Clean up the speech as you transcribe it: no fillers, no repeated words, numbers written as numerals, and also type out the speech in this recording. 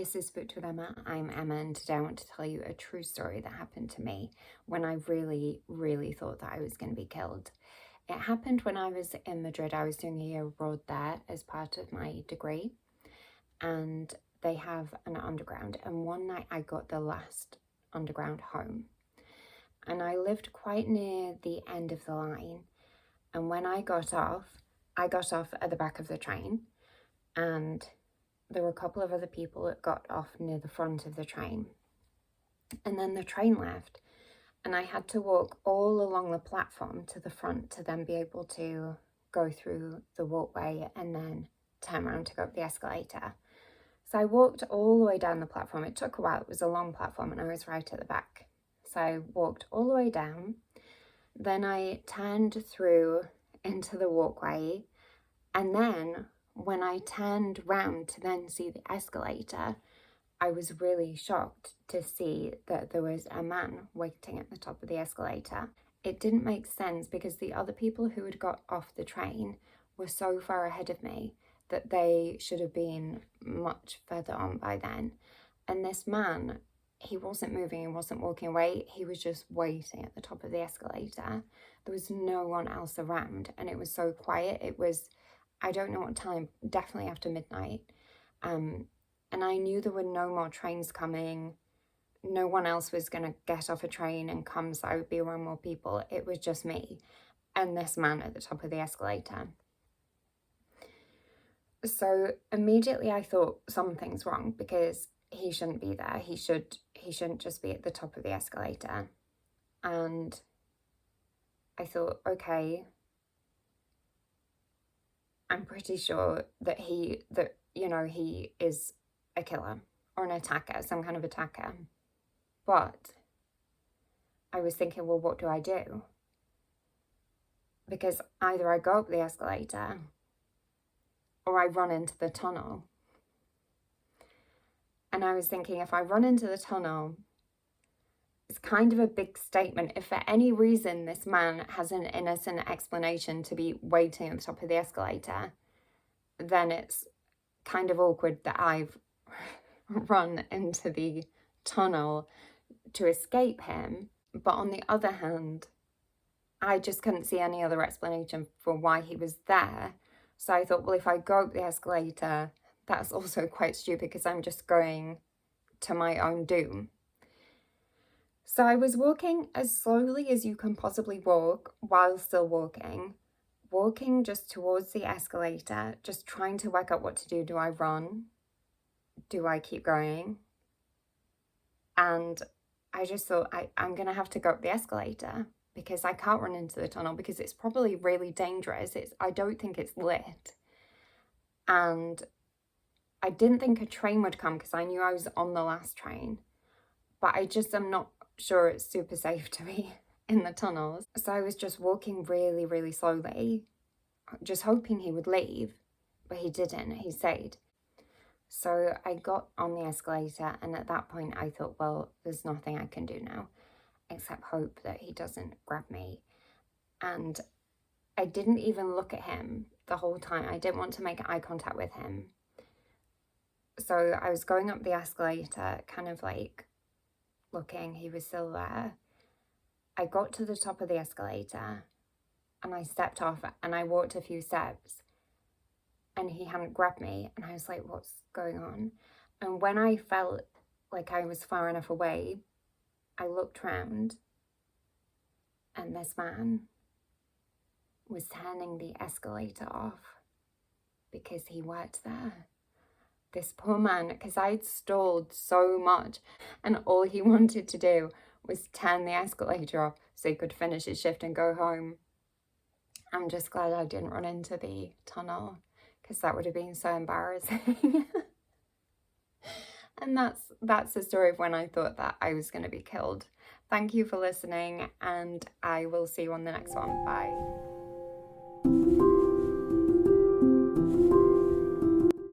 this is Booked with Emma. I'm Emma, and today I want to tell you a true story that happened to me when I really, really thought that I was going to be killed. It happened when I was in Madrid. I was doing a year abroad there as part of my degree, and they have an underground, and one night I got the last underground home, and I lived quite near the end of the line, and when I got off at the back of the train, and there were a couple of other people that got off near the front of the train. And then the train left, and I had to walk all along the platform to the front to then be able to go through the walkway and then turn around to go up the escalator. So I walked all the way down the platform. It took a while. It was a long platform and I was right at the back. So I walked all the way down. Then I turned through into the walkway, and then when I turned round to then see the escalator, I was really shocked to see that there was a man waiting at the top of the escalator. It didn't make sense because the other people who had got off the train were so far ahead of me that they should have been much further on by then. And this man, he wasn't moving, he wasn't walking away, he was just waiting at the top of the escalator. There was no one else around, and it was so quiet. It was, I don't know what time, definitely after midnight. And I knew there were no more trains coming. No one else was going to get off a train and come, so I would be around more people. It was just me and this man at the top of the escalator. So immediately I thought something's wrong because he shouldn't be there. He shouldn't just be at the top of the escalator. And I thought, okay, I'm pretty sure that he is a killer or an attacker, some kind of attacker. But I was thinking, well, what do I do? Because either I go up the escalator or I run into the tunnel. And I was thinking, if I run into the tunnel, it's kind of a big statement. If for any reason this man has an innocent explanation to be waiting at the top of the escalator, then it's kind of awkward that I've run into the tunnel to escape him. But on the other hand, I just couldn't see any other explanation for why he was there. So I thought, well, if I go up the escalator, that's also quite stupid because I'm just going to my own doom. So I was walking as slowly as you can possibly walk while still walking just towards the escalator, just trying to work out what to do. Do I run? Do I keep going? And I just thought I'm going to have to go up the escalator because I can't run into the tunnel because it's probably really dangerous. I don't think it's lit. And I didn't think a train would come because I knew I was on the last train. But I just am not sure it's super safe to be in the tunnels. So I was just walking really, really slowly, just hoping he would leave, but he didn't. He stayed. So I got on the escalator, and at that point I thought, well, there's nothing I can do now except hope that he doesn't grab me. And I didn't even look at him the whole time. I didn't want to make eye contact with him. So I was going up the escalator, kind of like looking, he was still there. I got to the top of the escalator and I stepped off and I walked a few steps and he hadn't grabbed me, and I was like, what's going on? And when I felt like I was far enough away, I looked round and this man was turning the escalator off because he worked there. This poor man, because I'd stalled so much and all he wanted to do was turn the escalator off so he could finish his shift and go home. I'm just glad I didn't run into the tunnel because that would have been so embarrassing. And that's the story of when I thought that I was going to be killed. Thank you for listening, and I will see you on the next one. Bye.